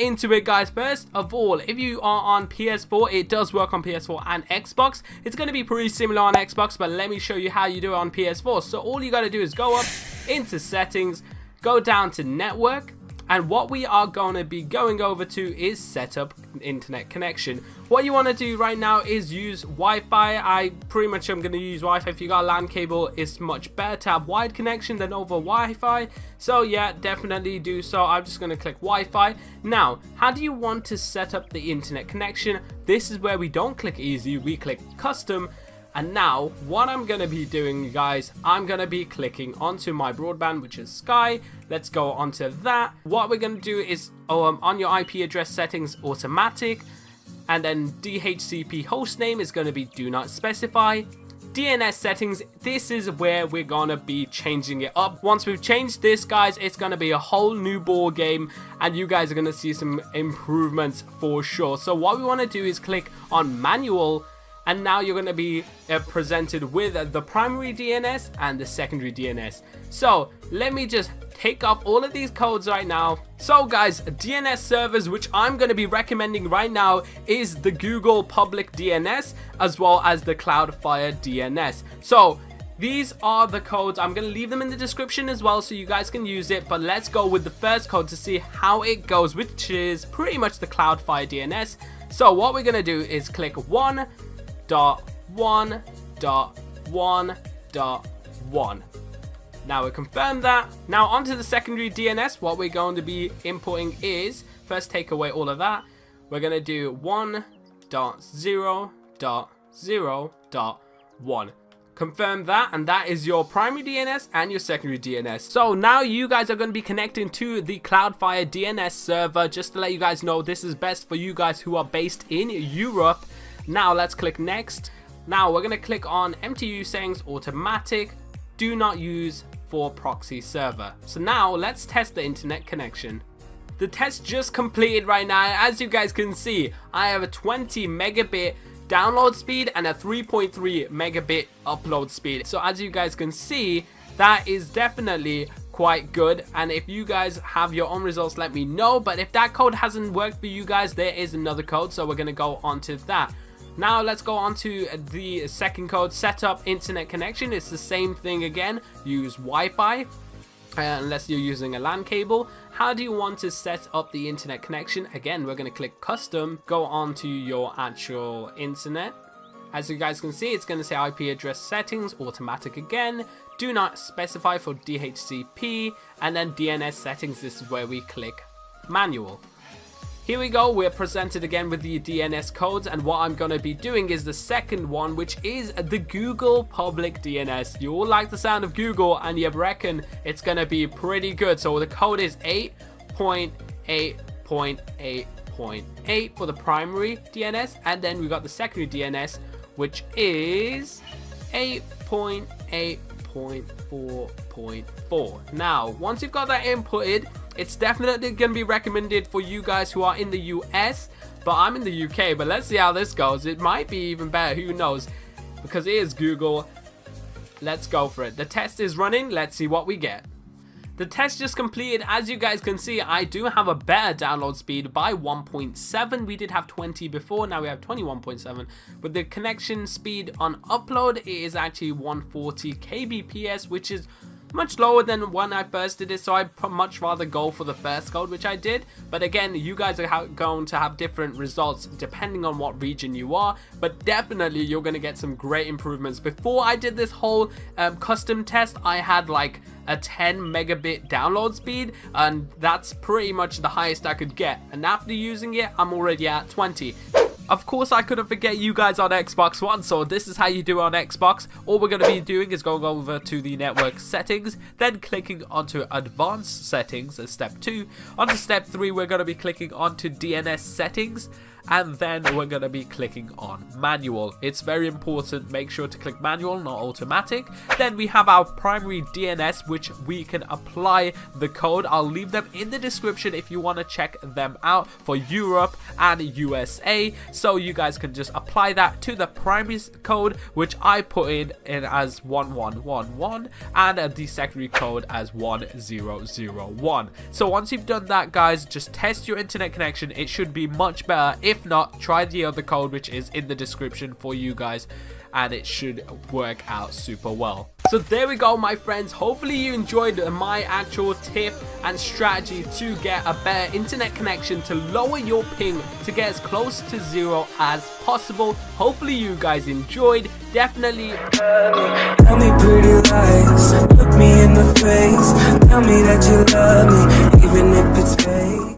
into it, guys. First of all, if you are on PS4, it does work on PS4 and Xbox. It's going to be pretty similar on Xbox, but let me show you how you do it on PS4. So all you got to do is go up into settings, go down to network, and what we are going to be going over to is set up internet connection. What you want to do right now is use Wi-Fi. I pretty much am going to use Wi-Fi. If you got a LAN cable, it's much better to have wide connection than over Wi-Fi. So yeah, definitely do so. I'm just going to click Wi-Fi. Now, how do you want to set up the internet connection? This is where we don't click easy, we click custom. And now, what I'm going to be doing, you guys, I'm going to be clicking onto my broadband, which is Sky. Let's go onto that. What we're going to do is, on your IP address settings, automatic. And then DHCP hostname is going to be do not specify. DNS settings, this is where we're going to be changing it up. Once we've changed this, guys, it's going to be a whole new ball game. And you guys are going to see some improvements for sure. So what we want to do is click on manual. And now you're going to be presented with the primary DNS and the secondary DNS. So let me just take off all of these codes right now. So guys, DNS servers which I'm going to be recommending right now is the Google public DNS as well as the Cloudflare DNS. So these are the codes. I'm going to leave them in the description as well so you guys can use it. But let's go with the first code to see how it goes, which is pretty much the Cloudflare DNS. So what we're going to do is click 1.1.1.1. Now we confirm that. Now onto the secondary DNS. What we're going to be inputting is, first take away all of that. We're going to do 1.0.0.1. Confirm that, and that is your primary DNS and your secondary DNS. So now you guys are going to be connecting to the Cloudflare DNS server. Just to let you guys know, this is best for you guys who are based in Europe. Now let's click next. Now we're going to click on MTU settings, automatic, do not use for proxy server. So now let's test the internet connection. The test just completed right now. As you guys can see, I have a 20 megabit download speed and a 3.3 megabit upload speed. So as you guys can see, that is definitely quite good. And if you guys have your own results, let me know. But if that code hasn't worked for you guys, there is another code, so we're going to go on to that. Now let's go on to the second code, set up internet connection. It's the same thing again. Use Wi-Fi unless you're using a LAN cable. How do you want to set up the internet connection? Again, we're going to click custom, go on to your actual internet. As you guys can see, it's going to say IP address settings, automatic again. Do not specify for DHCP, and then DNS settings. This is where we click manual. Here we go, we're presented again with the DNS codes, and what I'm going to be doing is the second one, which is the Google public DNS. You all like the sound of Google, and you reckon it's going to be pretty good. So the code is 8.8.8.8 for the primary DNS, and then we got the secondary DNS, which is 8.8.4.4. Now, once you've got that inputted, it's definitely going to be recommended for you guys who are in the US, but I'm in the UK. But let's see how this goes. It might be even better, who knows, because it is Google. Let's go for it. The test is running. Let's see what we get. The test just completed. As you guys can see, I do have a better download speed by 1.7. We did have 20 before, now we have 21.7. But the connection speed on upload, it is actually 140 kbps, which is much lower than when I first did it, so I'd much rather go for the first code, which I did. But again, you guys are going to have different results depending on what region you are, but definitely you're going to get some great improvements. Before I did this whole custom test, I had like a 10 megabit download speed, and that's pretty much the highest I could get, and after using it, I'm already at 20. Of course, I couldn't forget you guys on Xbox One, so this is how you do it on Xbox. All we're going to be doing is going over to the network settings, then clicking onto advanced settings as step 2. Onto step 3, we're going to be clicking onto DNS settings. and then we're going to be clicking on manual. It's very important, make sure to click manual, not automatic. Then we have our primary DNS, which we can apply the code. I'll leave them in the description if you want to check them out for Europe and USA, so you guys can just apply that to the primary code, which I put in as 1111 and the secondary code as 1001. So once you've done that, guys, just test your internet connection. It should be much better. If not, try the other code which is in the description for you guys, and it should work out super well. So there we go, my friends. Hopefully you enjoyed my actual tip and strategy to get a better internet connection, to lower your ping to get as close to 0 as possible. Hopefully you guys enjoyed. Definitely tell me pretty lies, look me in the face, tell me that you love me even if it's fake.